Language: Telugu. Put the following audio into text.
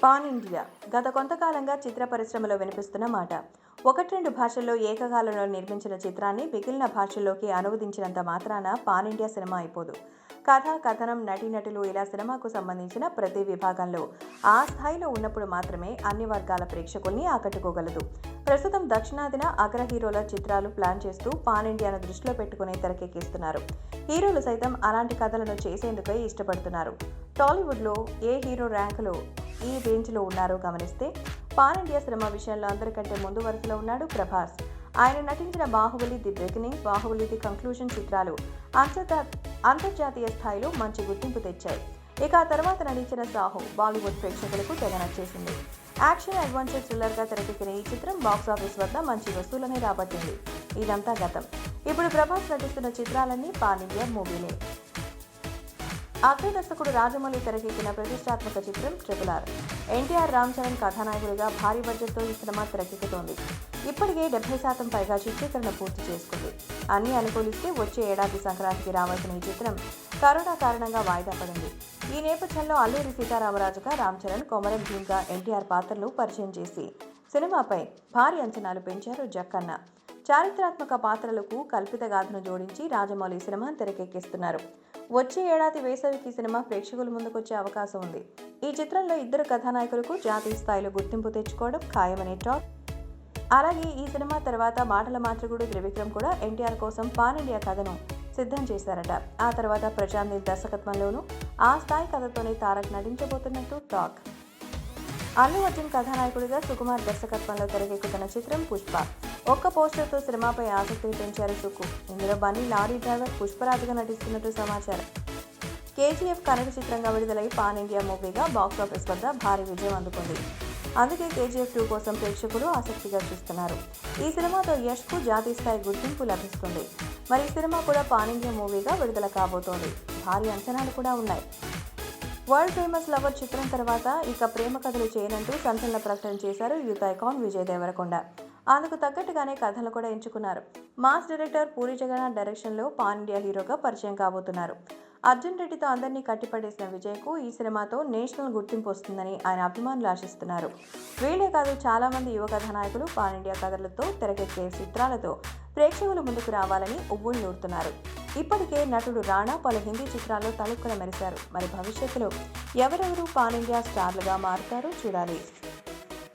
పాన్ ఇండియా గత కొంతకాలంగా చిత్ర పరిశ్రమలో వినిపిస్తున్న మాట. ఒకటి రెండు భాషల్లో ఏకకాలంలో నిర్మించిన చిత్రాన్ని మిగిలిన భాషల్లోకి అనువదించినంత మాత్రాన పాన్ ఇండియా సినిమా అయిపోదు. కథ, కథనం, నటీనటులు ఇలా సినిమాకు సంబంధించిన ప్రతి విభాగంలో ఆ స్థాయిలో ఉన్నప్పుడు మాత్రమే అన్ని వర్గాల ప్రేక్షకుల్ని ఆకట్టుకోగలదు. ప్రస్తుతం దక్షిణాదిన అగ్ర హీరోల చిత్రాలు ప్లాన్ చేస్తూ పాన్ ఇండియాను దృష్టిలో పెట్టుకుని తెరకెక్కిస్తున్నారు. హీరోలు సైతం అలాంటి కథలను చేసేందుకే ఇష్టపడుతున్నారు. టాలీవుడ్లో ఏ హీరో ర్యాంకులో ఈ రేంజ్లో ఉన్నారో గమనిస్తే పాన్ ఇండియా సినిమా విషయంలో అందరికంటే ముందు వరుసలో ఉన్నాడు ప్రభాస్. ఆయన నటించిన Baahubali the beginning, Baahubali the conclusion చిత్రాలు అంతర్జాతీయ స్థాయిలో మంచి గుర్తింపు తెచ్చాయి. ఇక ఆ తర్వాత నటించిన సాహో బాలీవుడ్ ప్రేక్షకులకు తెగ నచ్చేసింది. యాక్షన్ అడ్వెంచర్ థ్రిల్లర్గా తెరకెక్కిన ఈ చిత్రం బాక్సాఫీస్ వద్ద మంచి వసూలని రాబట్టింది. ఇదంతా గతం. ఇప్పుడు ప్రభాస్ నటిస్తున్న చిత్రాలన్నీ పాన్ ఇండియా మూవీలే. అగ్ర దర్శకుడు రాజమౌళి తెరకెక్కిన ప్రతిష్టాత్మక చిత్రం RRR. ఎన్టీఆర్, రామ్ చరణ్ కథానాయకుడిగా భారీ బడ్జెట్తో ఈ సినిమా తెరకెక్కుతోంది. ఇప్పటికే 70% పైగా చిత్రీకరణ పూర్తి చేసుకుంది. అన్ని అనుకూలిస్తే వచ్చే ఏడాది సంక్రాంతికి రావాల్సిన ఈ చిత్రం కరోనా కారణంగా వాయిదా పడింది. ఈ నేపథ్యంలో అల్లూరి సీతారామరాజుగా రామ్ చరణ్, కొమరం భీమ్గా ఎన్టీఆర్ పాత్రలు పరిచయం చేసి సినిమాపై భారీ అంచనాలు పెంచారు జక్కన్న. చారిత్రాత్మక పాత్రలకు కల్పిత గాథను జోడించి రాజమౌళి సినిమాను తెరకెక్కిస్తున్నారు. వచ్చే ఏడాది వేసవికి సినిమా ప్రేక్షకుల ముందుకొచ్చే అవకాశం ఉంది. ఈ చిత్రంలో ఇద్దరు కథానాయకులకు జాతీయ స్థాయిలో గుర్తింపు తెచ్చుకోవడం ఖాయమనే టాక్. అలాగే ఈ సినిమా తర్వాత మాటల మాంత్రికుడు త్రివిక్రమ్ కూడా ఎన్టీఆర్ కోసం పాన్ ఇండియా కథను సిద్ధం చేశారట. ఆ తర్వాత ప్రశాంత్ దర్శకత్వంలోనూ ఆ స్థాయి కథతోనే తారక్ నటించబోతున్నట్టు టాక్. అల్లు అర్జున్ కథానాయకుడిగా సుకుమార్ దర్శకత్వంలో తెరకెక్కుతున్న చిత్రం పుష్ప. ఒక్క పోస్టర్తో సినిమాపై ఆసక్తిని పెంచారు సుకు. ఇందులో బన్నీ లారీ డ్రైవర్ పుష్పరాజుగా నటిస్తున్నట్టు సమాచారం. KGF కన్నడ చిత్రంగా విడుదలై పాన్ ఇండియా మూవీగా బాక్సాఫీస్ వద్ద భారీ విజయం అందుకుంది. అందుకే KGF 2 కోసం ప్రేక్షకులు ఆసక్తిగా చూస్తున్నారు. ఈ సినిమాతో యష్కు జాతీయ స్థాయి గుర్తింపు లభిస్తుంది. మరి ఈ సినిమా కూడా పాన్ ఇండియా మూవీగా విడుదల కాబోతోంది. భారీ అంచనాలు కూడా ఉన్నాయి. వరల్డ్ ఫేమస్ లవర్ చిత్రం తర్వాత ఇక ప్రేమ కథలు చేయనంటూ సంచలన ప్రకటన చేశారు యూత్ ఐకాన్ విజయ్ దేవరకొండ. అందుకు తగ్గట్టుగానే కథలు కూడా ఎంచుకున్నారు. మాస్ డైరెక్టర్ పూరి జగన్నాథ్ డైరెక్షన్లో పాన్ ఇండియా హీరోగా పరిచయం కాబోతున్నారు. అర్జున్ రెడ్డితో అందరినీ కట్టిపడేసిన విజయ్కు ఈ సినిమాతో నేషనల్ గుర్తింపు వస్తుందని ఆయన అభిమానులు ఆశిస్తున్నారు. వీళ్లే కాదు, చాలా మంది యువ కథానాయకులు పాన్ ఇండియా కథలతో తెరకెక్కే చిత్రాలతో ప్రేక్షకుల ముందుకు రావాలని ఉవ్వుళ్లూరుతున్నారు. ఇప్పటికే నటుడు రాణా పలు హిందీ చిత్రాల్లో తళుక్కున మెరిశారు. మరి భవిష్యత్తులో ఎవరెవరు పాన్ ఇండియా స్టార్లుగా మారుతారో చూడాలి.